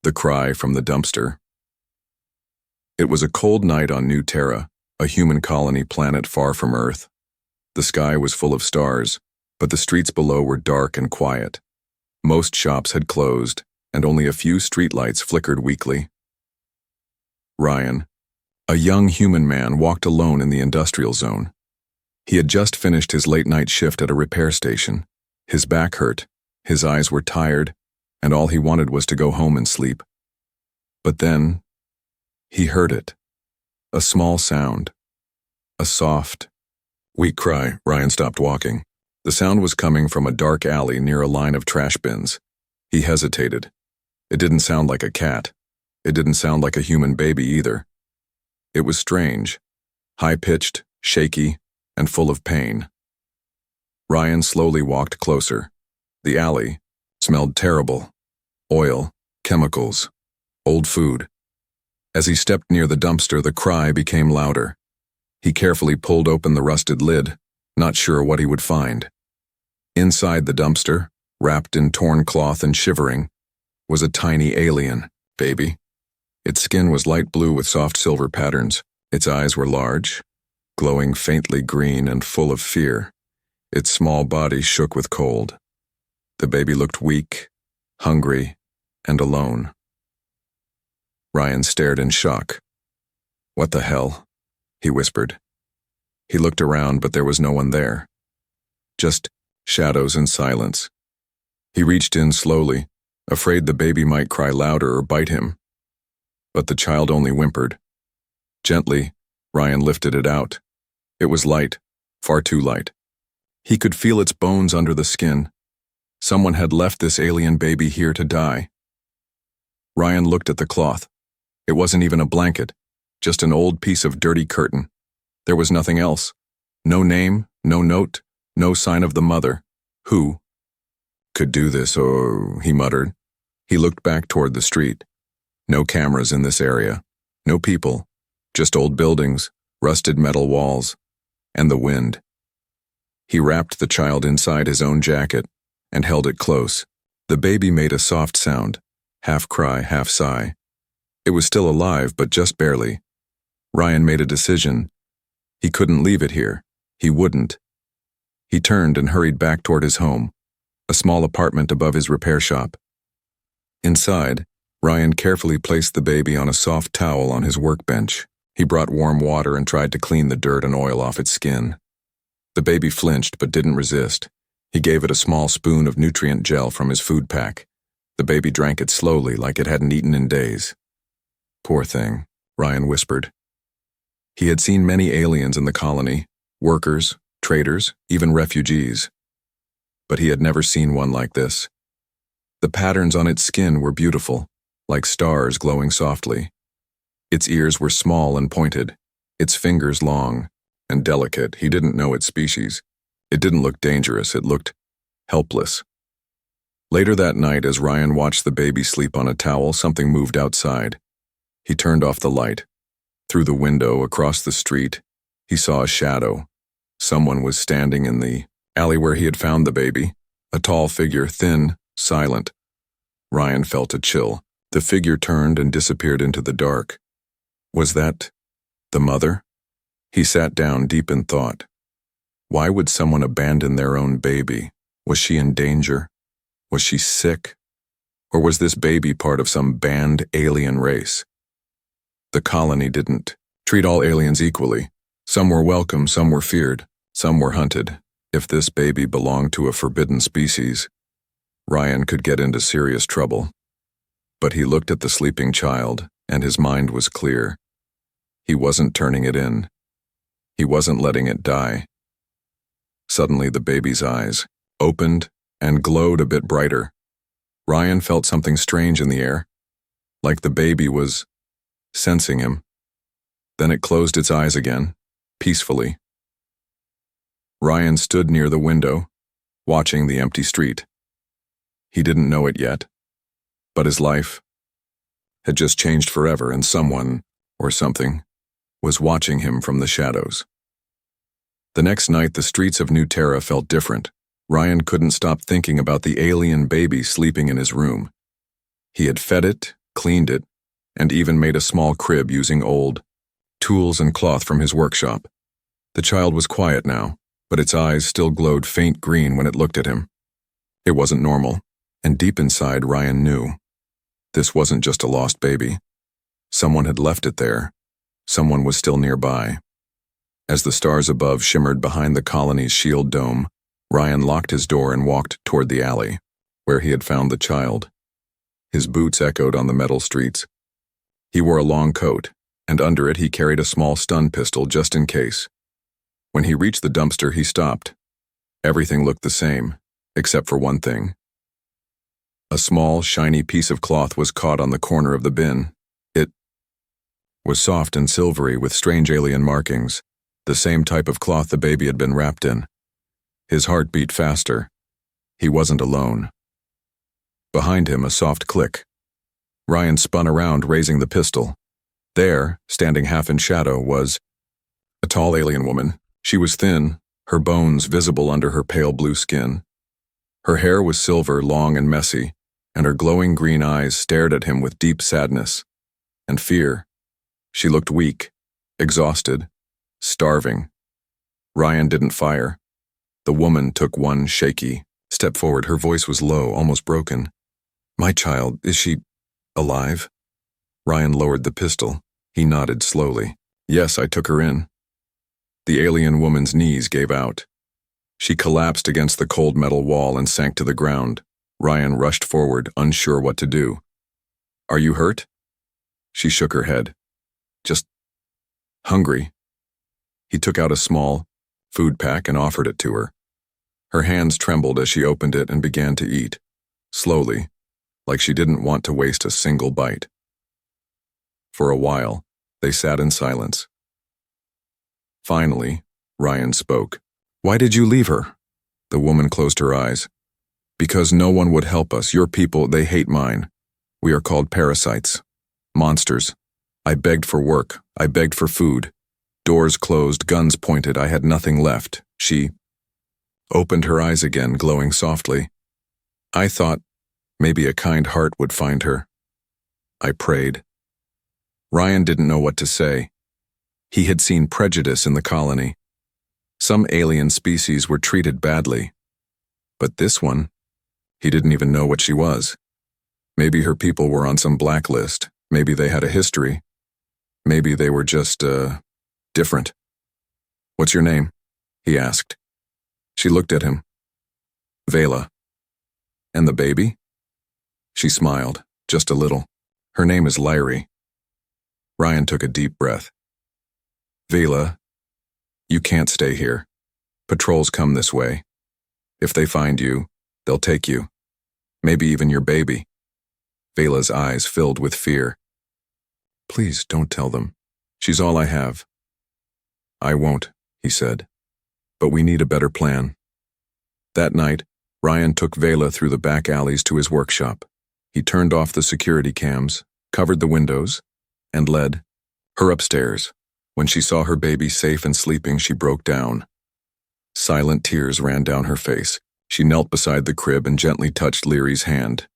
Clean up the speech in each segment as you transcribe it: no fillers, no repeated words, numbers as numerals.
The cry from the dumpster. It was a cold night on New Terra, a human colony planet far from Earth. The sky was full of stars, but the streets below were dark and quiet. Most shops had closed, and only a few streetlights flickered weakly. Ryan, a young human man, walked alone in the industrial zone. He had just finished his late-night shift at a repair station. His back hurt, his eyes were tired, and all he wanted was to go home and sleep. But then, he heard it. A small sound. A soft, weak cry. Ryan stopped walking. The sound was coming from a dark alley near a line of trash bins. He hesitated. It didn't sound like a cat. It didn't sound like a human baby either. It was strange, high-pitched, shaky, and full of pain. Ryan slowly walked closer. The alley smelled terrible. Oil, chemicals, old food. As he stepped near the dumpster, the cry became louder. He carefully pulled open the rusted lid, not sure what he would find. Inside the dumpster, wrapped in torn cloth and shivering, was a tiny alien baby. Its skin was light blue with soft silver patterns. Its eyes were large, glowing faintly green and full of fear. Its small body shook with cold. The baby looked weak, hungry, and alone. Ryan stared in shock. "What the hell?" he whispered. He looked around, but there was no one there. Just shadows and silence. He reached in slowly, afraid the baby might cry louder or bite him. But the child only whimpered. Gently, Ryan lifted it out. It was light, far too light. He could feel its bones under the skin. Someone had left this alien baby here to die. Ryan looked at the cloth. It wasn't even a blanket, just an old piece of dirty curtain. There was nothing else. No name, no note, no sign of the mother. Who could do this? Or he muttered. He looked back toward the street. No cameras in this area. No people. Just old buildings, rusted metal walls, and the wind. He wrapped the child inside his own jacket and held it close. The baby made a soft sound, half cry, half sigh. It was still alive, but just barely. Ryan made a decision. He couldn't leave it here. He wouldn't. He turned and hurried back toward his home, a small apartment above his repair shop. Inside, Ryan carefully placed the baby on a soft towel on his workbench. He brought warm water and tried to clean the dirt and oil off its skin. The baby flinched but didn't resist. He gave it a small spoon of nutrient gel from his food pack. The baby drank it slowly, like it hadn't eaten in days. "Poor thing," Ryan whispered. He had seen many aliens in the colony, workers, traders, even refugees. But he had never seen one like this. The patterns on its skin were beautiful, like stars glowing softly. Its ears were small and pointed, its fingers long and delicate. He didn't know its species. It didn't look dangerous, it looked helpless. Later that night, as Ryan watched the baby sleep on a towel, something moved outside. He turned off the light. Through the window, across the street, he saw a shadow. Someone was standing in the alley where he had found the baby, a tall figure, thin, silent. Ryan felt a chill. The figure turned and disappeared into the dark. Was that the mother? He sat down deep in thought. Why would someone abandon their own baby? Was she in danger? Was she sick? Or was this baby part of some banned alien race? The colony didn't treat all aliens equally. Some were welcome, some were feared, some were hunted. If this baby belonged to a forbidden species, Ryan could get into serious trouble. But he looked at the sleeping child, and his mind was clear. He wasn't turning it in. He wasn't letting it die. Suddenly the baby's eyes opened and glowed a bit brighter. Ryan felt something strange in the air, like the baby was sensing him. Then it closed its eyes again, peacefully. Ryan stood near the window, watching the empty street. He didn't know it yet, but his life had just changed forever, and someone, or something, was watching him from the shadows. The next night, the streets of New Terra felt different. Ryan couldn't stop thinking about the alien baby sleeping in his room. He had fed it, cleaned it, and even made a small crib using old tools and cloth from his workshop. The child was quiet now, but its eyes still glowed faint green when it looked at him. It wasn't normal, and deep inside Ryan knew. This wasn't just a lost baby. Someone had left it there. Someone was still nearby. As the stars above shimmered behind the colony's shield dome, Ryan locked his door and walked toward the alley, where he had found the child. His boots echoed on the metal streets. He wore a long coat, and under it he carried a small stun pistol just in case. When he reached the dumpster, he stopped. Everything looked the same, except for one thing. A small, shiny piece of cloth was caught on the corner of the bin. It was soft and silvery with strange alien markings, the same type of cloth the baby had been wrapped in. His heart beat faster. He wasn't alone. Behind him, a soft click. Ryan spun around, raising the pistol. There, standing half in shadow, was a tall alien woman. She was thin, her bones visible under her pale blue skin. Her hair was silver, long and messy, and her glowing green eyes stared at him with deep sadness and fear. She looked weak, exhausted, starving. Ryan didn't fire. The woman took one shaky step forward. Her voice was low, almost broken. "My child, is she alive?" Ryan lowered the pistol. He nodded slowly. "Yes, I took her in." The alien woman's knees gave out. She collapsed against the cold metal wall and sank to the ground. Ryan rushed forward, unsure what to do. "Are you hurt?" She shook her head. "Just hungry." He took out a small food pack and offered it to her. Her hands trembled as she opened it and began to eat, slowly, like she didn't want to waste a single bite. For a while, they sat in silence. Finally, Ryan spoke. "Why did you leave her?" The woman closed her eyes. "Because no one would help us. Your people, they hate mine. We are called parasites. Monsters. I begged for work. I begged for food. Doors closed, guns pointed. I had nothing left." She opened her eyes again, glowing softly. "I thought maybe a kind heart would find her. I prayed." Ryan didn't know what to say. He had seen prejudice in the colony. Some alien species were treated badly. But this one, he didn't even know what she was. Maybe her people were on some blacklist. Maybe they had a history. Maybe they were just, different. "What's your name?" he asked. She looked at him. "Vela." "And the baby?" She smiled, just a little. "Her name is Lyrie." Ryan took a deep breath. "Vela, you can't stay here. Patrols come this way. If they find you, they'll take you. Maybe even your baby." Vela's eyes filled with fear. "Please don't tell them. She's all I have." "I won't," he said. "But we need a better plan." That night, Ryan took Vela through the back alleys to his workshop. He turned off the security cams, covered the windows, and led her upstairs. When she saw her baby safe and sleeping, she broke down. Silent tears ran down her face. She knelt beside the crib and gently touched Lyrie's hand.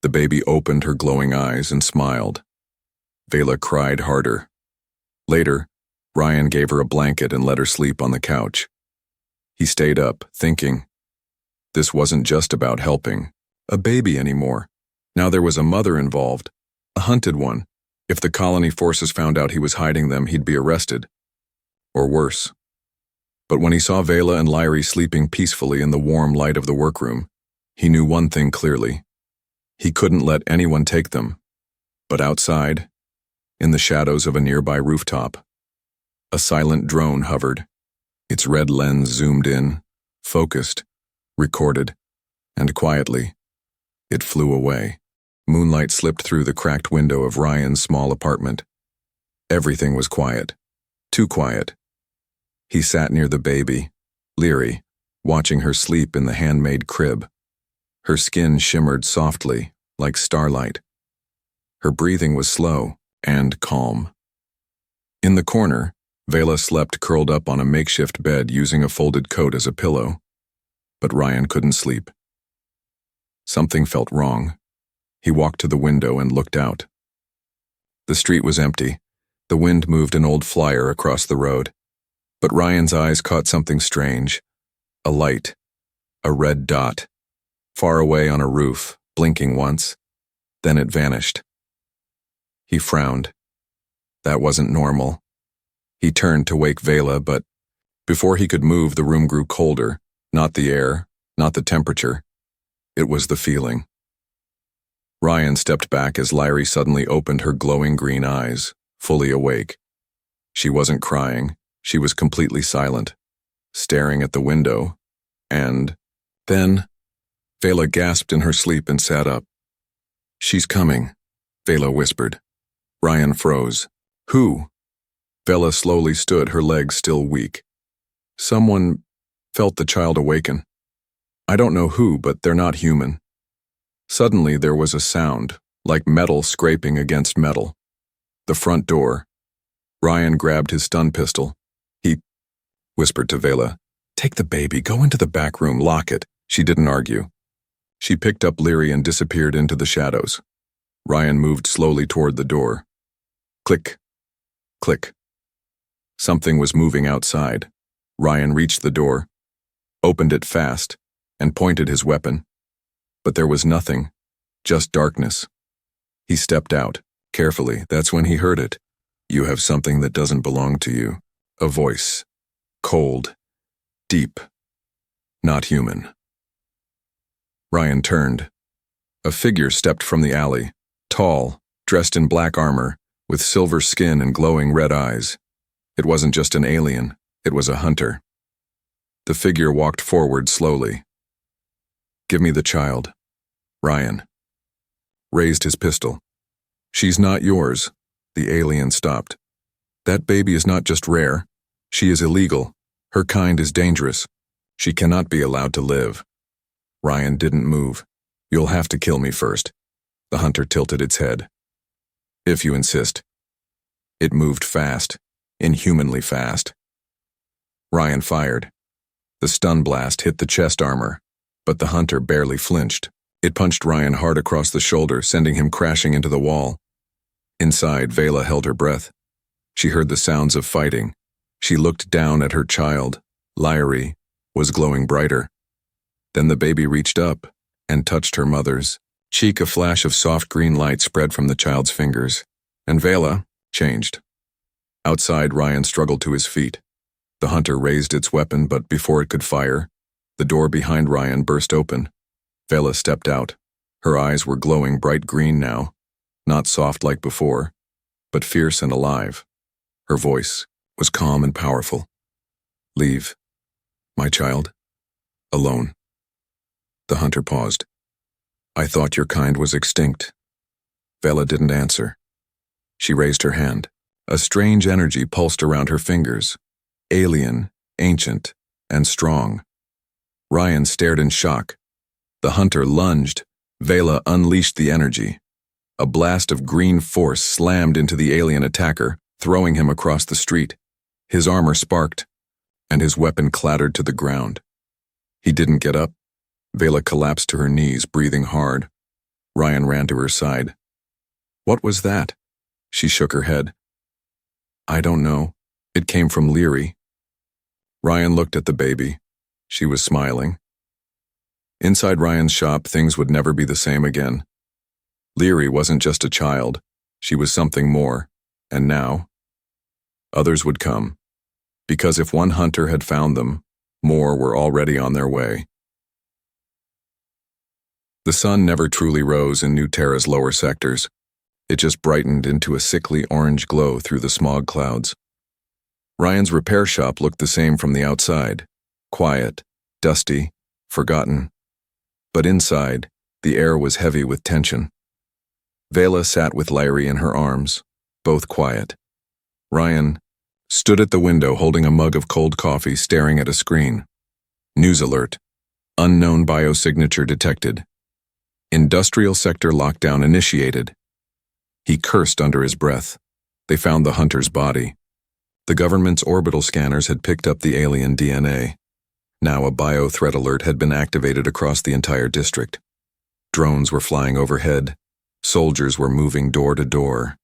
The baby opened her glowing eyes and smiled. Vela cried harder. Later, Ryan gave her a blanket and let her sleep on the couch. He stayed up, thinking. This wasn't just about helping a baby anymore. Now there was a mother involved, a hunted one. If the colony forces found out he was hiding them, he'd be arrested. Or worse. But when he saw Vela and Lyrie sleeping peacefully in the warm light of the workroom, he knew one thing clearly. He couldn't let anyone take them. But outside, in the shadows of a nearby rooftop, a silent drone hovered. Its red lens zoomed in, focused, recorded, and quietly, it flew away. Moonlight slipped through the cracked window of Ryan's small apartment. Everything was quiet. Too quiet. He sat near the baby, Lyrie, watching her sleep in the handmade crib. Her skin shimmered softly, like starlight. Her breathing was slow and calm. In the corner, Vela slept curled up on a makeshift bed using a folded coat as a pillow. But Ryan couldn't sleep. Something felt wrong. He walked to the window and looked out. The street was empty. The wind moved an old flyer across the road. But Ryan's eyes caught something strange. A light. A red dot. Far away on a roof, blinking once. Then it vanished. He frowned. That wasn't normal. He turned to wake Vela, but before he could move, the room grew colder. Not the air, not the temperature. It was the feeling. Ryan stepped back as Lyrie suddenly opened her glowing green eyes, fully awake. She wasn't crying. She was completely silent, staring at the window. And then, Vela gasped in her sleep and sat up. "She's coming," Vela whispered. Ryan froze. "Who?" Vela slowly stood, her legs still weak. "Someone felt the child awaken. I don't know who, but they're not human." Suddenly there was a sound, like metal scraping against metal. The front door. Ryan grabbed his stun pistol. He whispered to Vela, "Take the baby, go into the back room, lock it." She didn't argue. She picked up Lyrie and disappeared into the shadows. Ryan moved slowly toward the door. Click. Click. Something was moving outside. Ryan reached the door, opened it fast, and pointed his weapon. But there was nothing, just darkness. He stepped out, carefully. That's when he heard it. "You have something that doesn't belong to you." A voice. Cold. Deep. Not human. Ryan turned. A figure stepped from the alley, tall, dressed in black armor, with silver skin and glowing red eyes. It wasn't just an alien, it was a hunter. The figure walked forward slowly. "Give me the child." Ryan raised his pistol. "She's not yours." The alien stopped. "That baby is not just rare. She is illegal. Her kind is dangerous. She cannot be allowed to live." Ryan didn't move. "You'll have to kill me first." The hunter tilted its head. "If you insist." It moved fast, inhumanly fast. Ryan fired. The stun blast hit the chest armor, but the hunter barely flinched. It punched Ryan hard across the shoulder, sending him crashing into the wall. Inside, Vela held her breath. She heard the sounds of fighting. She looked down at her child. Lyrie was glowing brighter. Then the baby reached up and touched her mother's cheek. A flash of soft green light spread from the child's fingers, and Vela changed. Outside, Ryan struggled to his feet. The hunter raised its weapon, but before it could fire, the door behind Ryan burst open. Vela stepped out. Her eyes were glowing bright green now, not soft like before, but fierce and alive. Her voice was calm and powerful. "Leave, my child, alone." The hunter paused. "I thought your kind was extinct." Vela didn't answer. She raised her hand. A strange energy pulsed around her fingers. Alien, ancient, and strong. Ryan stared in shock. The hunter lunged. Vela unleashed the energy. A blast of green force slammed into the alien attacker, throwing him across the street. His armor sparked, and his weapon clattered to the ground. He didn't get up. Vela collapsed to her knees, breathing hard. Ryan ran to her side. "What was that?" She shook her head. "I don't know. It came from Lyrie." Ryan looked at the baby. She was smiling. Inside Ryan's shop, things would never be the same again. Lyrie wasn't just a child. She was something more. And now, others would come. Because if one hunter had found them, more were already on their way. The sun never truly rose in New Terra's lower sectors. It just brightened into a sickly orange glow through the smog clouds. Ryan's repair shop looked the same from the outside. Quiet, dusty, forgotten. But inside, the air was heavy with tension. Vela sat with Lyrie in her arms, both quiet. Ryan stood at the window holding a mug of cold coffee, staring at a screen. News alert. Unknown biosignature detected. Industrial sector lockdown initiated. He cursed under his breath. They found the hunter's body. The government's orbital scanners had picked up the alien DNA. Now a bio-threat alert had been activated across the entire district. Drones were flying overhead, Soldiers were moving door to door.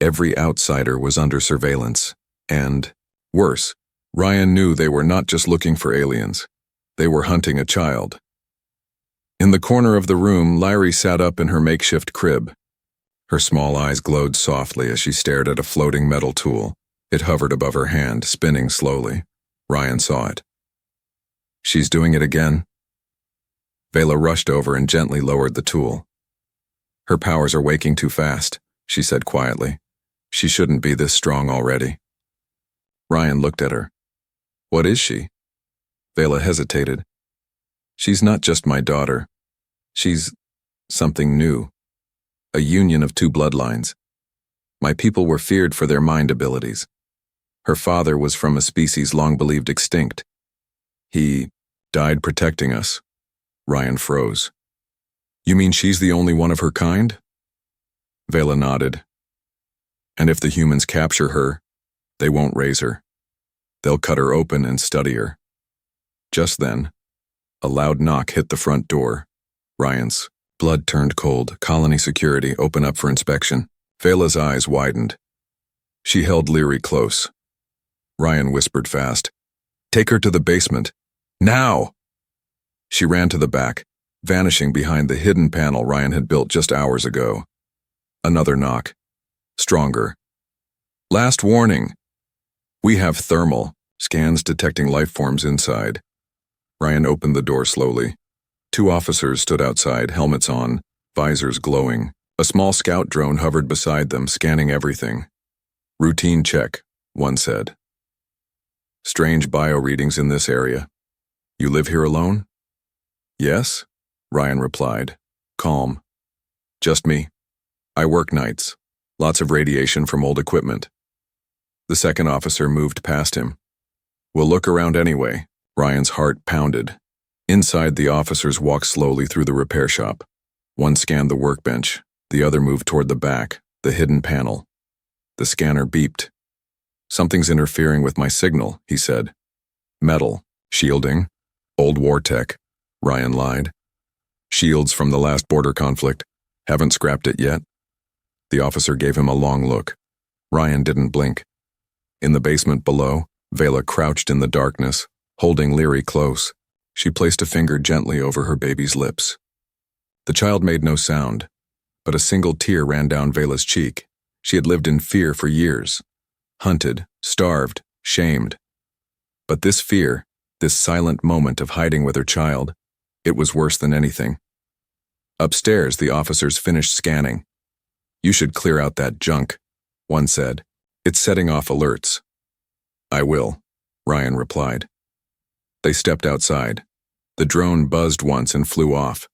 Every outsider was under surveillance. And, worse, Ryan knew they were not just looking for aliens. They were hunting a child. In the corner of the room, Larry sat up in her makeshift crib. Her small eyes glowed softly as she stared at a floating metal tool. It hovered above her hand, spinning slowly. Ryan saw it. She's doing it again. Vela rushed over and gently lowered the tool. Her powers are waking too fast, she said quietly. She shouldn't be this strong already. Ryan looked at her. What is she? Vela hesitated. She's not just my daughter. She's something new. A union of two bloodlines. My people were feared for their mind abilities. Her father was from a species long believed extinct. He died protecting us. Ryan froze. You mean she's the only one of her kind? Vela nodded. And if the humans capture her, they won't raise her. They'll cut her open and study her. Just then, a loud knock hit the front door. Ryan's blood turned cold. Colony security, open up for inspection. Vela's eyes widened. She held Leary close. Ryan whispered fast. Take her to the basement. Now! She ran to the back, vanishing behind the hidden panel Ryan had built just hours ago. Another knock. Stronger. Last warning. We have thermal scans detecting life forms inside. Ryan opened the door slowly. 2 officers stood outside, helmets on, visors glowing. A small scout drone hovered beside them, scanning everything. Routine check, one said. Strange bio readings in this area. You live here alone? Yes, Ryan replied, calm. Just me. I work nights. Lots of radiation from old equipment. The second officer moved past him. We'll look around anyway. Ryan's heart pounded. Inside, the officers walked slowly through the repair shop. One scanned the workbench. The other moved toward the back, the hidden panel. The scanner beeped. Something's interfering with my signal, he said. Metal, shielding, old war tech, Ryan lied. Shields from the last border conflict. Haven't scrapped it yet. The officer gave him a long look. Ryan didn't blink. In the basement below, Vela crouched in the darkness, holding Leary close. She placed a finger gently over her baby's lips. The child made no sound, but a single tear ran down Vela's cheek. She had lived in fear for years. Hunted, starved, shamed. But this fear, this silent moment of hiding with her child, it was worse than anything. Upstairs, the officers finished scanning. You should clear out that junk, one said. It's setting off alerts. I will, Ryan replied. They stepped outside. The drone buzzed once and flew off.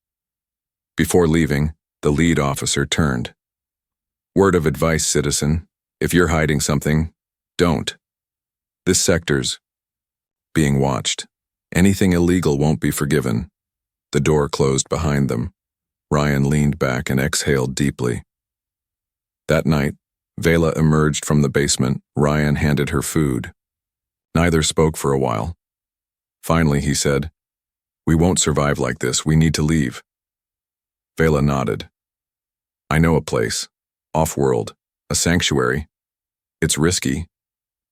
Before leaving, the lead officer turned. Word of advice, citizen. If you're hiding something, don't. This sector's being watched. Anything illegal won't be forgiven. The door closed behind them. Ryan leaned back and exhaled deeply. That night, Vela emerged from the basement. Ryan handed her food. Neither spoke for a while. Finally, he said, We won't survive like this. We need to leave. Vela nodded. I know a place. Off-world. A sanctuary. It's risky,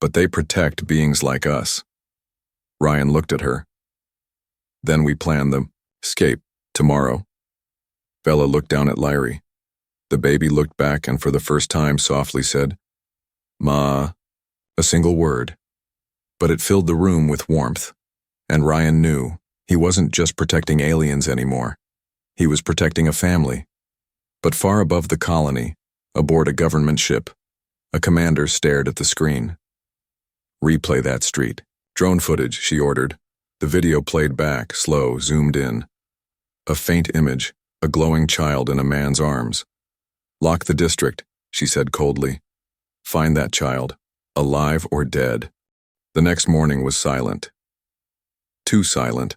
but they protect beings like us. Ryan looked at her. Then we plan the escape tomorrow. Vela looked down at Larry. The baby looked back and for the first time softly said, Ma, a single word. But it filled the room with warmth. And Ryan knew he wasn't just protecting aliens anymore. He was protecting a family. But far above the colony, aboard a government ship, a commander stared at the screen. Replay that street. Drone footage, she ordered. The video played back, slow, zoomed in. A faint image, a glowing child in a man's arms. Lock the district, she said coldly. Find that child, alive or dead. The next morning was silent. Too silent.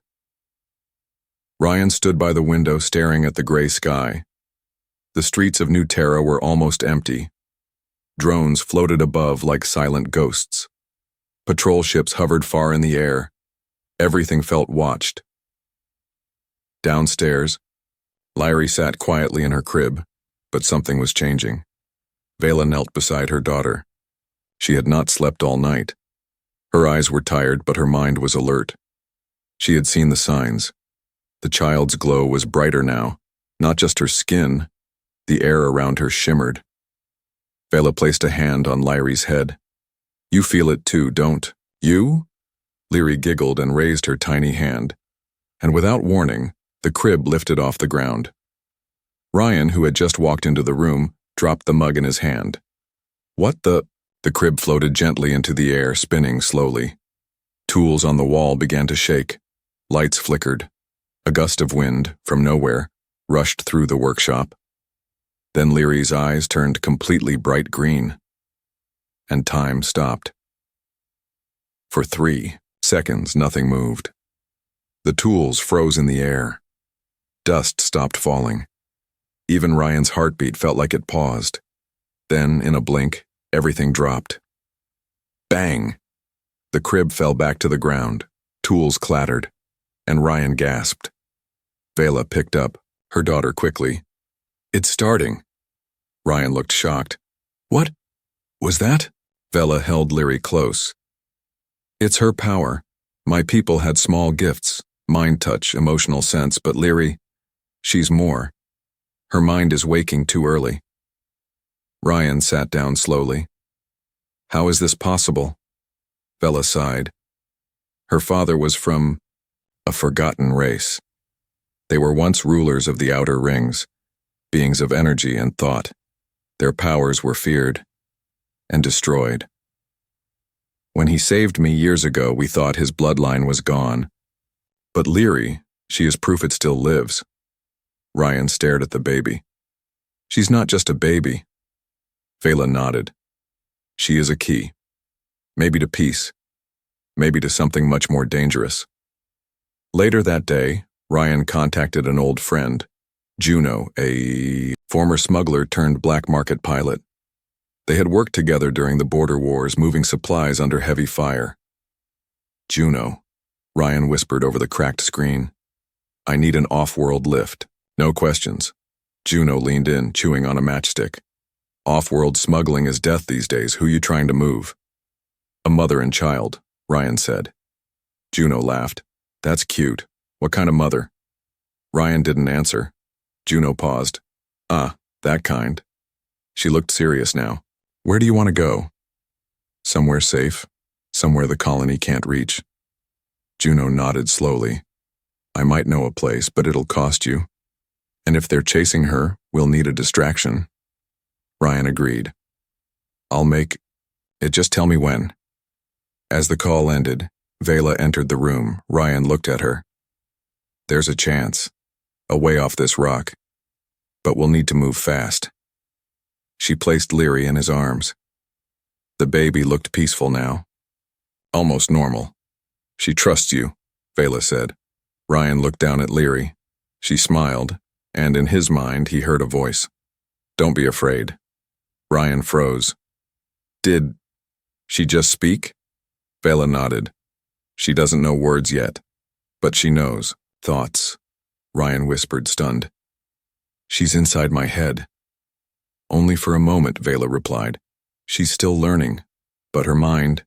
Ryan stood by the window staring at the gray sky. The streets of New Terra were almost empty. Drones floated above like silent ghosts. Patrol ships hovered far in the air. Everything felt watched. Downstairs, Larry sat quietly in her crib. But something was changing. Vela knelt beside her daughter. She had not slept all night. Her eyes were tired, but her mind was alert. She had seen the signs. The child's glow was brighter now, not just her skin. The air around her shimmered. Vela placed a hand on Lyri's head. "You feel it too, don't you?" Lyri giggled and raised her tiny hand. And without warning, the crib lifted off the ground. Ryan, who had just walked into the room, dropped the mug in his hand. "What the—" The crib floated gently into the air, spinning slowly. Tools on the wall began to shake. Lights flickered. A gust of wind, from nowhere, rushed through the workshop. Then Lyri's eyes turned completely bright green. And time stopped. For 3 seconds, nothing moved. The tools froze in the air. Dust stopped falling. Even Ryan's heartbeat felt like it paused. Then, in a blink, everything dropped. Bang! The crib fell back to the ground. Tools clattered, and Ryan gasped. Vela picked up her daughter quickly. "It's starting." Ryan looked shocked. "What was that?" Vela held Lyri close. "It's her power. My people had small gifts, mind touch, emotional sense, but Lyri, she's more. Her mind is waking too early." Ryan sat down slowly. "How is this possible?" Vela sighed. Her father was from a forgotten race. They were once rulers of the outer rings, beings of energy and thought. Their powers were feared and destroyed. When he saved me years ago, we thought his bloodline was gone. But Lyri, she is proof it still lives. Ryan stared at the baby. "She's not just a baby." Vela nodded. "She is a key. Maybe to peace. Maybe to something much more dangerous." Later that day, Ryan contacted an old friend, Juno, a former smuggler turned black market pilot. They had worked together during the border wars, moving supplies under heavy fire. "Juno," Ryan whispered over the cracked screen. "I need an off-world lift. No questions." Juno leaned in, chewing on a matchstick. "Off-world smuggling is death these days. Who you trying to move?" "A mother and child," Ryan said. Juno laughed. "That's cute. What kind of mother?" Ryan didn't answer. Juno paused. "Ah, that kind." She looked serious now. "Where do you want to go?" "Somewhere safe. Somewhere the colony can't reach." Juno nodded slowly. "I might know a place, but it'll cost you. And if they're chasing her, we'll need a distraction." Ryan agreed. "I'll make it. Just tell me when." As the call ended, Vela entered the room. Ryan looked at her. "There's a chance. A way off this rock. But we'll need to move fast." She placed Lyri in his arms. The baby looked peaceful now. Almost normal. "She trusts you," Vela said. Ryan looked down at Lyri. She smiled, and in his mind he heard a voice. "Don't be afraid." Ryan froze. "Did she just speak?" Vela nodded. "She doesn't know words yet, but she knows thoughts," Ryan whispered, stunned. "She's inside my head." "Only for a moment," Vela replied. "She's still learning, but her mind,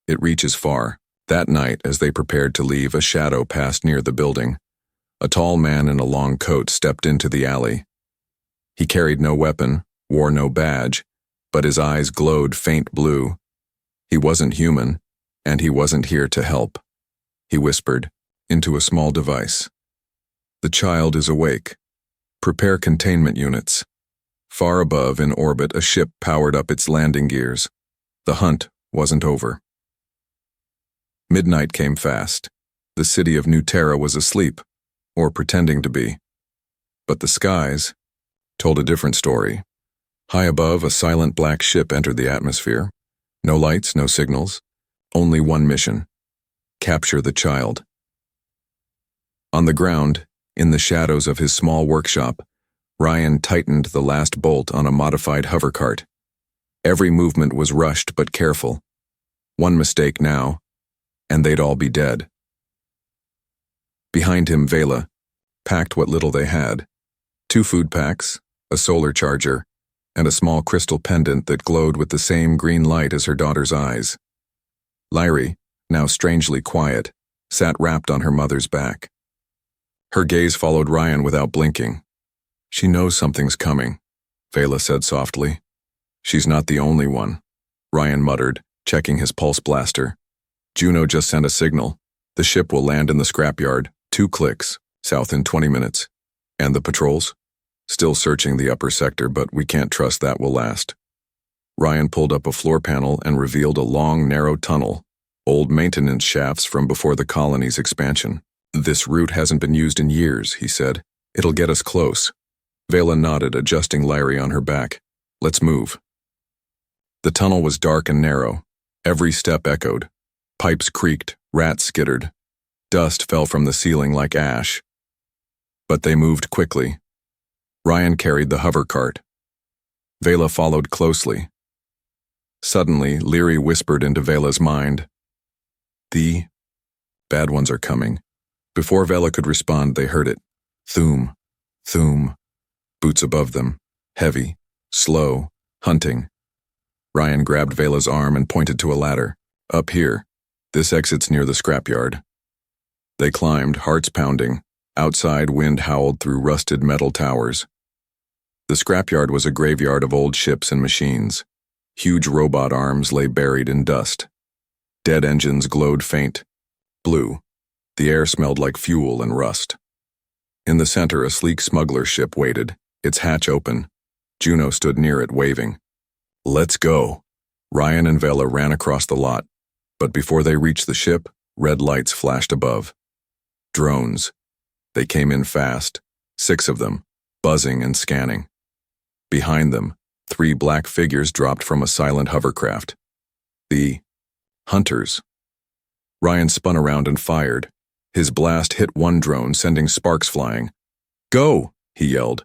it reaches far." That night, as they prepared to leave, a shadow passed near the building. A tall man in a long coat stepped into the alley. He carried no weapon, wore no badge, but his eyes glowed faint blue. He wasn't human, and he wasn't here to help. He whispered, into a small device. "The child is awake. Prepare containment units." Far above, in orbit, a ship powered up its landing gears. The hunt wasn't over. Midnight came fast. The city of New Terra was asleep, or pretending to be. But the skies told a different story. High above, a silent black ship entered the atmosphere. No lights, no signals. Only one mission: capture the child. On the ground, in the shadows of his small workshop, Ryan tightened the last bolt on a modified hovercart. Every movement was rushed but careful. One mistake now, and they'd all be dead. Behind him, Vela packed what little they had: 2 food packs, a solar charger, and a small crystal pendant that glowed with the same green light as her daughter's eyes. Lyrie, now strangely quiet, sat wrapped on her mother's back. Her gaze followed Ryan without blinking. "She knows something's coming," Vela said softly. "She's not the only one," Ryan muttered, checking his pulse blaster. "Juno just sent a signal. The ship will land in the scrapyard, 2 clicks, south in 20 minutes. And the patrols? Still searching the upper sector, but we can't trust that will last." Ryan pulled up a floor panel and revealed a long, narrow tunnel, old maintenance shafts from before the colony's expansion. "This route hasn't been used in years," he said. "It'll get us close." Vela nodded, adjusting Lyrie on her back. "Let's move." The tunnel was dark and narrow. Every step echoed. Pipes creaked, rats skittered. Dust fell from the ceiling like ash. But they moved quickly. Ryan carried the hover cart. Vela followed closely. Suddenly, Lyrie whispered into Vela's mind, "The bad ones are coming." Before Vela could respond, they heard it. Thoom, thoom. Boots above them. Heavy, slow, hunting. Ryan grabbed Vela's arm and pointed to a ladder. "Up here. This exit's near the scrapyard." They climbed, hearts pounding. Outside, wind howled through rusted metal towers. The scrapyard was a graveyard of old ships and machines. Huge robot arms lay buried in dust. Dead engines glowed faint, blue. The air smelled like fuel and rust. In the center, a sleek smuggler ship waited, its hatch open. Juno stood near it, waving. "Let's go." Ryan and Vela ran across the lot, but before they reached the ship, red lights flashed above. Drones. They came in fast, 6 of them, buzzing and scanning. Behind them, 3 black figures dropped from a silent hovercraft. The hunters. Ryan spun around and fired. His blast hit one drone, sending sparks flying. "Go!" he yelled.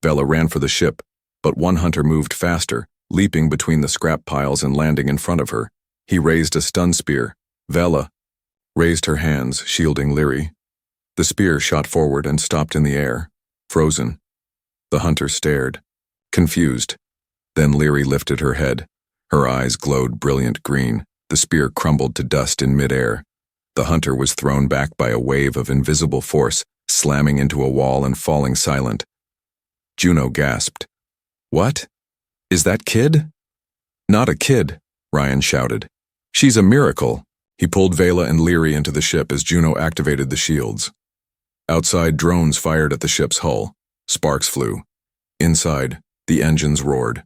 Vela ran for the ship, but one hunter moved faster, leaping between the scrap piles and landing in front of her. He raised a stun spear. Vela raised her hands, shielding Lyrie. The spear shot forward and stopped in the air, frozen. The hunter stared, confused. Then Lyrie lifted her head. Her eyes glowed brilliant green. The spear crumbled to dust in midair. The hunter was thrown back by a wave of invisible force, slamming into a wall and falling silent. Juno gasped. "What? Is that kid?" "Not a kid," Ryan shouted. "She's a miracle." He pulled Vela and Lyrie into the ship as Juno activated the shields. Outside, drones fired at the ship's hull. Sparks flew. Inside, the engines roared.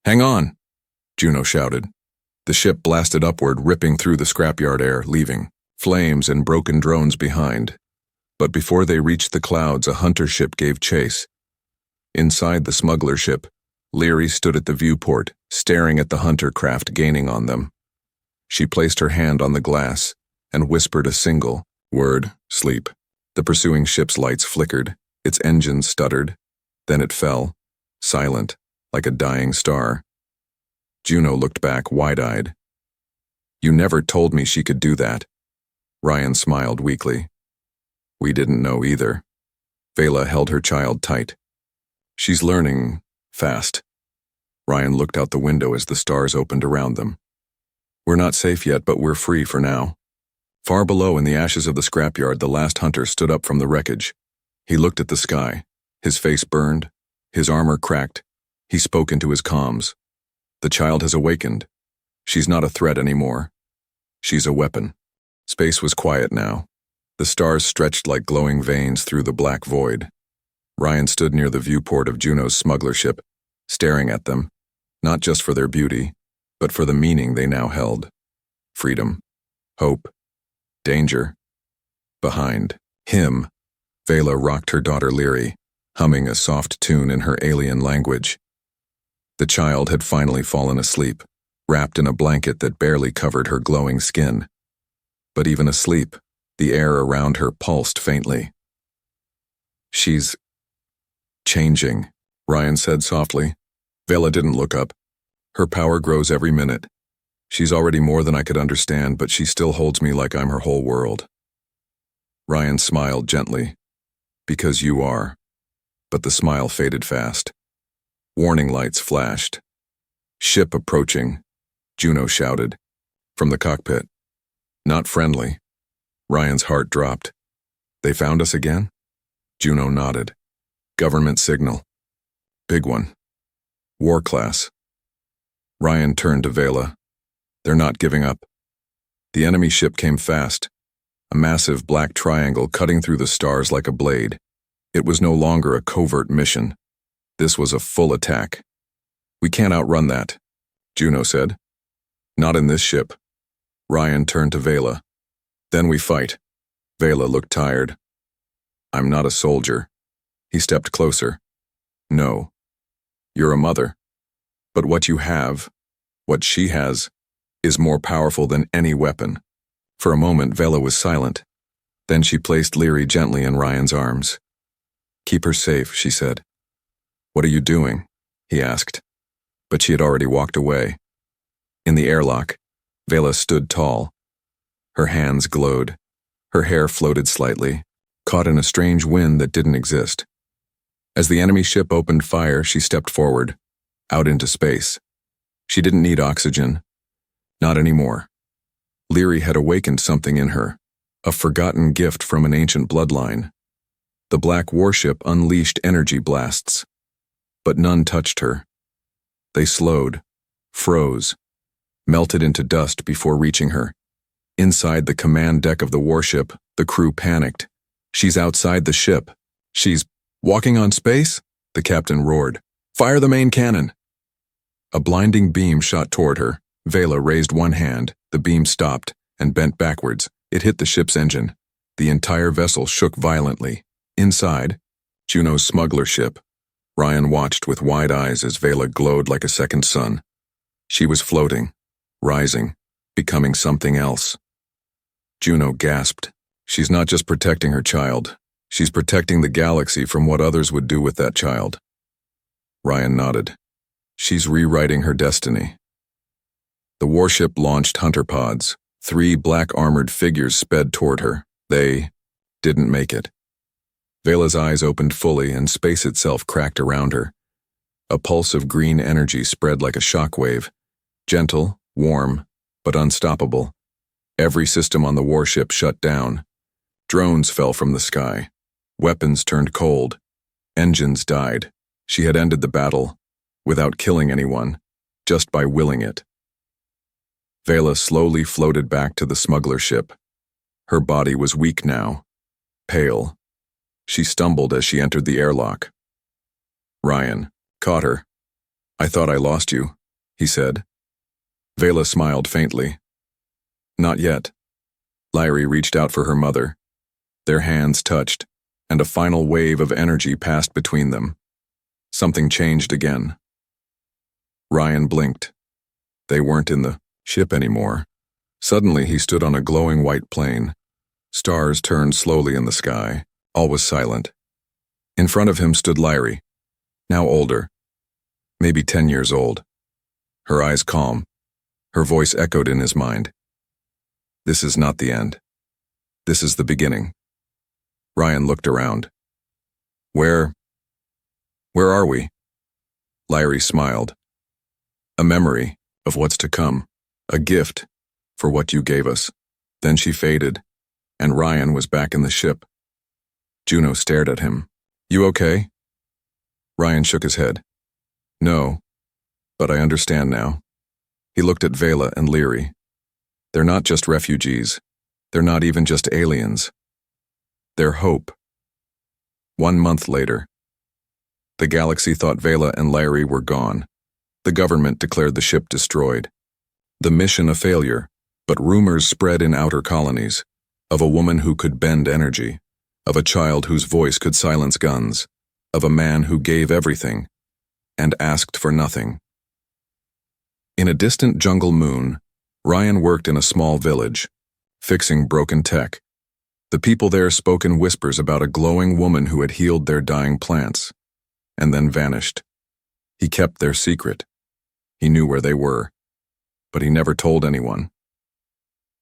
"Hang on," Juno shouted. The ship blasted upward, ripping through the scrapyard air, leaving flames and broken drones behind. But before they reached the clouds, a hunter ship gave chase. Inside the smuggler ship, Lyrie stood at the viewport, staring at the hunter craft gaining on them. She placed her hand on the glass and whispered a single word, "Sleep." The pursuing ship's lights flickered, its engine stuttered, then it fell, silent, like a dying star. Juno looked back, wide-eyed. "You never told me she could do that." Ryan smiled weakly. "We didn't know either." Vela held her child tight. "She's learning fast." Ryan looked out the window as the stars opened around them. "We're not safe yet, but we're free for now." Far below, in the ashes of the scrapyard, the last hunter stood up from the wreckage. He looked at the sky. His face burned. His armor cracked. He spoke into his comms. "The child has awakened. She's not a threat anymore. She's a weapon." Space was quiet now. The stars stretched like glowing veins through the black void. Ryan stood near the viewport of Juno's smuggler ship, staring at them, not just for their beauty, but for the meaning they now held. Freedom, hope, danger. Behind him, Vela rocked her daughter Lyrie, humming a soft tune in her alien language. The child had finally fallen asleep, wrapped in a blanket that barely covered her glowing skin. But even asleep, the air around her pulsed faintly. "She's changing," Ryan said softly. Vela didn't look up. "Her power grows every minute. She's already more than I could understand, but she still holds me like I'm her whole world." Ryan smiled gently. "Because you are." but the smile faded fast. Warning lights flashed. "Ship approaching," Juno shouted. From the cockpit. "Not friendly." Ryan's heart dropped. "They found us again?" Juno nodded. "Government signal. Big one. War class." Ryan turned to Vela. "They're not giving up." The enemy ship came fast, a massive black triangle cutting through the stars like a blade. It was no longer a covert mission. This was a full attack. "We can't outrun that," Juno said. "Not in this ship." Ryan turned to Vela. "Then we fight." Vela looked tired. "I'm not a soldier." He stepped closer. "No. You're a mother. But what you have, what she has, is more powerful than any weapon." For a moment, Vela was silent. Then she placed Leary gently in Ryan's arms. "Keep her safe," she said. "What are you doing?" he asked. But she had already walked away. In the airlock, Vela stood tall. Her hands glowed. Her hair floated slightly, caught in a strange wind that didn't exist. As the enemy ship opened fire, she stepped forward, out into space. She didn't need oxygen. Not anymore. Leary had awakened something in her, a forgotten gift from an ancient bloodline. The black warship unleashed energy blasts, but none touched her. They slowed, froze, melted into dust before reaching her. Inside the command deck of the warship, the crew panicked. "She's outside the ship. She's walking on space?" the captain roared. "Fire the main cannon!" A blinding beam shot toward her. Vela raised one hand, the beam stopped, and bent backwards. It hit the ship's engine. The entire vessel shook violently. Inside, Juno's smuggler ship, Ryan watched with wide eyes as Vela glowed like a second sun. She was floating, rising, becoming something else. Juno gasped. She's not just protecting her child. She's protecting the galaxy from what others would do with that child. Ryan nodded. She's rewriting her destiny. The warship launched hunter pods. 3 black armored figures sped toward her. They didn't make it. Vela's eyes opened fully and space itself cracked around her. A pulse of green energy spread like a shockwave. Gentle, warm, but unstoppable. Every system on the warship shut down. Drones fell from the sky. Weapons turned cold. Engines died. She had ended the battle, without killing anyone, just by willing it. Vela slowly floated back to the smuggler ship. Her body was weak now, pale. She stumbled as she entered the airlock. Ryan caught her. "I thought I lost you," he said. Vela smiled faintly. "Not yet." Lyrie reached out for her mother. Their hands touched, and a final wave of energy passed between them. Something changed again. Ryan blinked. They weren't in the ship anymore. Suddenly he stood on a glowing white plain. Stars turned slowly in the sky. All was silent. In front of him stood Lyrie, now older, maybe 10 years old. Her eyes calm. Her voice echoed in his mind. "This is not the end. This is the beginning." Ryan looked around. Where are we?" Lyrie smiled. "A memory of what's to come. A gift for what you gave us." Then she faded, and Ryan was back in the ship. Juno stared at him. "You okay?" Ryan shook his head. "No, but I understand now." He looked at Vela and Leary. They're not just refugees. They're not even just aliens. They're hope. 1 month later. The galaxy thought Vela and Lyrie were gone. The government declared the ship destroyed. The mission a failure, but rumors spread in outer colonies of a woman who could bend energy, of a child whose voice could silence guns, of a man who gave everything and asked for nothing. In a distant jungle moon, Ryan worked in a small village, fixing broken tech. The people there spoke in whispers about a glowing woman who had healed their dying plants, and then vanished. He kept their secret. He knew where they were, but he never told anyone.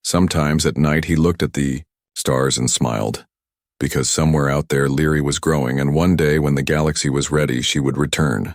Sometimes at night he looked at the stars and smiled. because somewhere out there Leary was growing, and one day when the galaxy was ready, she would return.